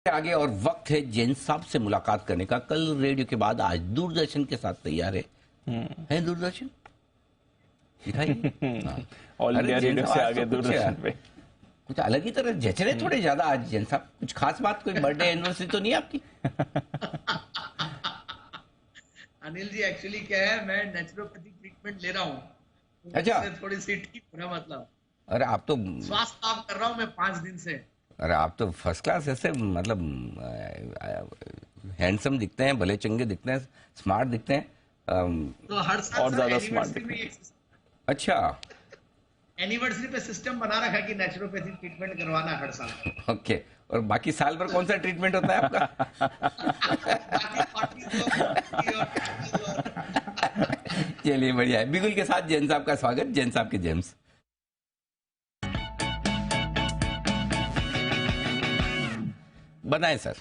आगे और वक्त है जैन साहब से मुलाकात करने का। कल रेडियो के बाद आज दूरदर्शन के साथ तैयार है दूरदर्शन दिखाइए। हाँ। ऑल अरे इंडिया जैन रेडियो साहब से आज आगे तो दूरदर्शन पे कुछ अलग ही तरह जच रहे थोड़े ज्यादा आज जैन साहब। कुछ खास बात, कोई बर्थडे एनिवर्सरी तो नहीं आपकी? अनिल जी एक्चुअली क्या है, मैं नेचुरोपैथिक ट्रीटमेंट ले रहा हूँ, अच्छा। उससे थोड़ी सी ठीक हो रहा, मतलब अरे आप तो स्वास्थ्य लाभ कर रहा हूँ मैं 5 दिन से। अरे आप तो फर्स्ट क्लास ऐसे मतलब हैंडसम दिखते हैं, भले चंगे दिखते हैं, स्मार्ट दिखते हैं। तो हर साल और ज्यादा स्मार्ट एनिवर्सरी में अच्छा एनिवर्सरी पे सिस्टम बना रखा है कि नेचुरोपैथिक ट्रीटमेंट करवाना है हर साल। ओके। और बाकी साल भर कौन सा ट्रीटमेंट होता है आपका? बाकी पार्टी और चलिए बढ़िया है। बिगुल के साथ जैन साहब का स्वागत, जैन साहब के जेम्स। बताएं sir.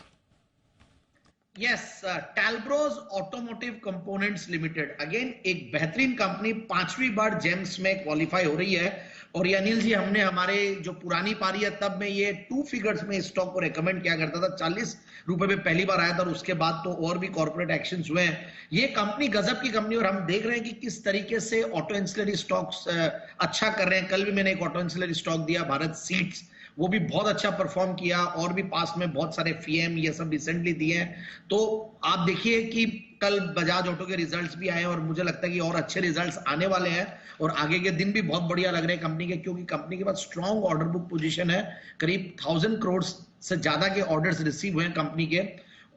Yes, Talbros automotive components limited again एक बेहतरीन कंपनी 5वीं बार जेम्स में क्वालिफाई हो रही है। और ये अनिल जी, हमने हमारे जो पुरानी पारी है तब में ये 2 फिगर्स में स्टॉक को रेकमेंड किया करता था। 40 रुपए में पहली बार आया था और उसके बाद तो और भी कॉर्पोरेट एक्शंस हुए हैं। ये कंपनी गजब की कंपनी, और हम देख रहे हैं कि किस तरीके से ऑटो इंसुलरी स्टॉक्स अच्छा कर रहे हैं। कल भी मैंने एक ऑटो इंसुलरी स्टॉक दिया, भारत सीट्स, वो भी बहुत अच्छा परफॉर्म किया। और भी पास में बहुत सारे फीएम ये सब रिसेंटली दिए हैं। तो आप देखिए कि कल बजाज ऑटो के रिजल्ट्स भी आए और मुझे लगता है कि और अच्छे रिजल्ट्स आने वाले हैं और आगे के दिन भी बहुत बढ़िया लग रहे हैं कंपनी के, क्योंकि कंपनी के पास स्ट्रॉन्ग ऑर्डर बुक पोजीशन है। करीब 1000 करोड़ से ज्यादा के ऑर्डर्स रिसीव हुए हैं कंपनी के,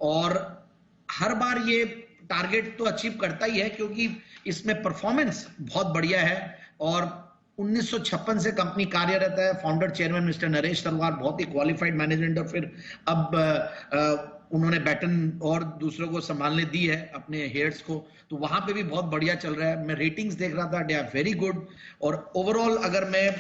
और हर बार ये टारगेट तो अचीव करता ही है क्योंकि इसमें परफॉर्मेंस बहुत बढ़िया है। और 1956 से कंपनी कार्यरत है। फाउंडर चेयरमैन मिस्टर नरेश तरवार, बहुत ही क्वालिफाइड मैनेजमेंट, और फिर अब उन्होंने बैटन और दूसरों को संभालने दी है अपने हेयर्स को, तो वहां पे भी बहुत बढ़िया चल रहा है। मैं रेटिंग्स देख रहा था, दे आर वेरी गुड। और ओवरऑल अगर मैं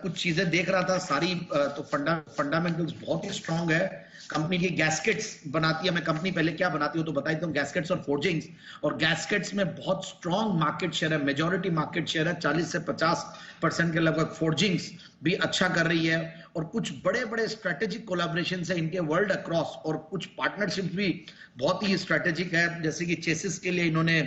कुछ चीजें देख रहा था सारी, तो फंडामेंटल्स बहुत ही स्ट्रांग है। कंपनी की गैस्केट्स बनाती है, मैं कंपनी पहले क्या बनाती हूँ तो बताई हूँ, गैस्केट्स और फोर्जिंग्स। और गैस्केट्स में बहुत स्ट्रांग मार्केट शेयर है, मेजॉरिटी मार्केट शेयर है, 40 से 50% के लगभग। फोर्जिंग्स भी अच्छा कर रही है और कुछ बड़े बड़े स्ट्रेटेजिक कोलैबोरेशन है इनके वर्ल्ड अक्रॉस, और कुछ पार्टनरशिप भी बहुत ही स्ट्रेटेजिक है। जैसे कि चेसिस के लिए इन्होंने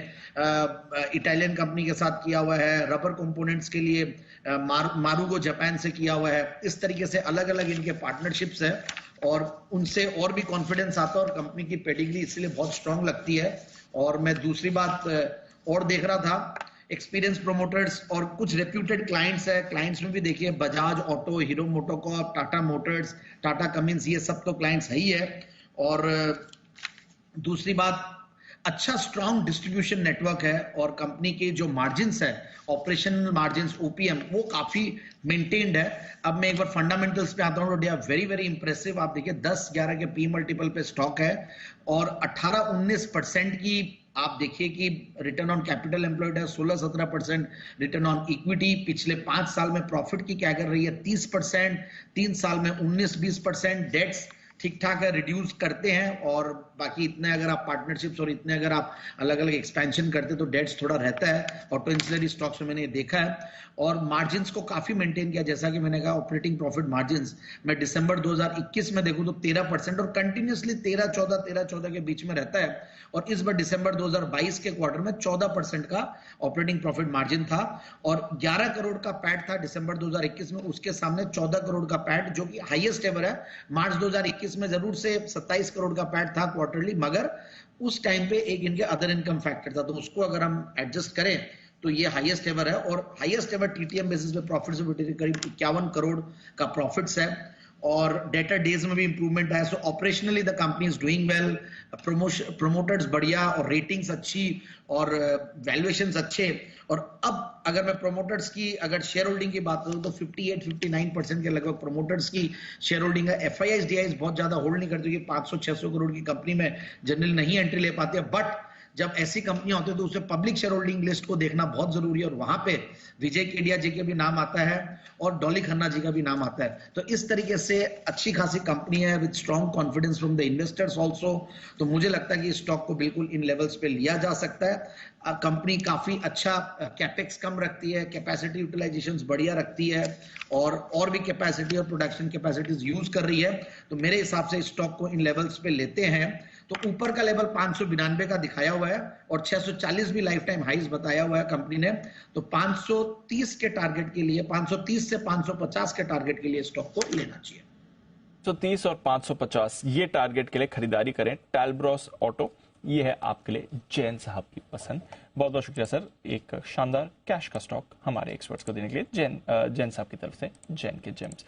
इटालियन कंपनी के साथ किया हुआ है, रबर कंपोनेंट्स के लिए मारुगो जापान से किया हुआ है। इस तरीके से अलग अलग इनके पार्टनरशिप्स है और उनसे और भी कॉन्फिडेंस आता है और कंपनी की पेडिग्री इसलिए बहुत स्ट्रांग लगती है। और मैं दूसरी बात और देख रहा था, एक्सपीरियंस प्रोमोटर्स और कुछ रेप्यूटेड क्लाइंट्स है। क्लाइंट्स में भी देखिए Bajaj auto, hero MotoCorp, Tata Motors, Tata Cummins, ये सब तो क्लाइंट्स है ही है। और दूसरी बात, अच्छा स्ट्रांग डिस्ट्रीब्यूशन नेटवर्क है और कंपनी के जो मार्जिन्स है, ऑपरेशनल मार्जिन्स ओपीएम, वो काफी मेंटेन्ड है। अब मैं एक बार फंडामेंटल्स पे आता हूं, they are very very impressive. आप देखिए 10-11 के पी मल्टीपल पे स्टॉक है और 18-19% की आप देखिए कि रिटर्न ऑन कैपिटल एम्प्लॉयड है, 16-17% रिटर्न ऑन इक्विटी। पिछले 5 साल में प्रॉफिट की क्या कर रही है, 30%, 3 साल में 19-20%। डेट्स ठीक ठाक है, रिड्यूस करते हैं। और बाकी इतने अगर आप पार्टनरशिप्स और इतने अगर आप अलग अलग एक्सपेंशन करते तो डेट्स थोड़ा रहता है। ऑटो इंसुलरी स्टॉक्स में मैंने देखा है। और मार्जिन्स को काफी मेंटेन किया, जैसा कि मैंने कहा ऑपरेटिंग प्रॉफिट मार्जिन्स मैं दिसंबर 2021 में देखूं तो 13% और कंटिन्यूसली 13-14 के बीच में रहता है। और इस बार दिसंबर 2022 के क्वार्टर में 14% का ऑपरेटिंग प्रॉफिट मार्जिन था और 11 करोड़ का पैट था दिसंबर 2021 में। उसके सामने 14 करोड़ का पैट, जो कि हाईएस्ट एवर है। मार्च 2021 में जरूर से 27 करोड़ का पैट था क्वार्टरली, मगर उस टाइम पे एक इनके अदर इनकम फैक्टर था, तो उसको अगर हम एडजस्ट करें तो ये हाईएस्ट एवर है। और हाईएस्ट एवर टीटीएम बेसिस पे प्रॉफिटेबिलिटी करीब 51 करोड़ का प्रॉफिट्स है और डेटर डेज में भी इंप्रूवमेंट है। So operationally the company is doing well, promoters बढ़िया और रेटिंग्स अच्छी और वैल्यूएशंस अच्छे। और अब अगर मैं प्रोमोटर्स की अगर शेयर होल्डिंग की बात करूं तो 58-59% के लगभग प्रोमोटर्स की शेयर होल्डिंग है। एफआईआईज डीआईज बहुत ज्यादा होल्ड नहीं करती, 500-600 करोड़ की कंपनी में जनरल नहीं एंट्री ले पाती है। बट जब ऐसी कंपनियां होती है तो उसे पब्लिक शेयर होल्डिंग लिस्ट को देखना बहुत जरूरी है, और वहां पे विजय केडिया जी का भी नाम आता है और डॉली खन्ना जी का भी नाम आता है। तो इस तरीके से अच्छी खासी कंपनी है with strong confidence from the investors also. तो मुझे लगता है कि स्टॉक को बिल्कुल इन लेवल्स पे लिया जा सकता है। कंपनी काफी अच्छा कैपेक्स कम रखती है, कैपेसिटी यूटिलाइजेशन बढ़िया रखती है, और भी कैपेसिटी और प्रोडक्शन कैपेसिटीज यूज कर रही है। तो मेरे हिसाब से स्टॉक को इन लेवल्स पे लेते हैं तो ऊपर का लेवल 592 का दिखाया हुआ है और 640 भी लाइफ टाइम हाइज बताया हुआ है कंपनी ने। तो 530 के टारगेट के लिए, 530 से 550 के टारगेट के लिए स्टॉक को लेना चाहिए। 530 और 550 ये टारगेट के लिए खरीदारी करें। टैलब्रॉस ऑटो, ये है आपके लिए जैन साहब की पसंद। बहुत बहुत शुक्रिया सर, एक शानदार कैश का स्टॉक हमारे एक्सपर्ट्स को देने के लिए। जैन साहब की तरफ से जैन के जेम्स।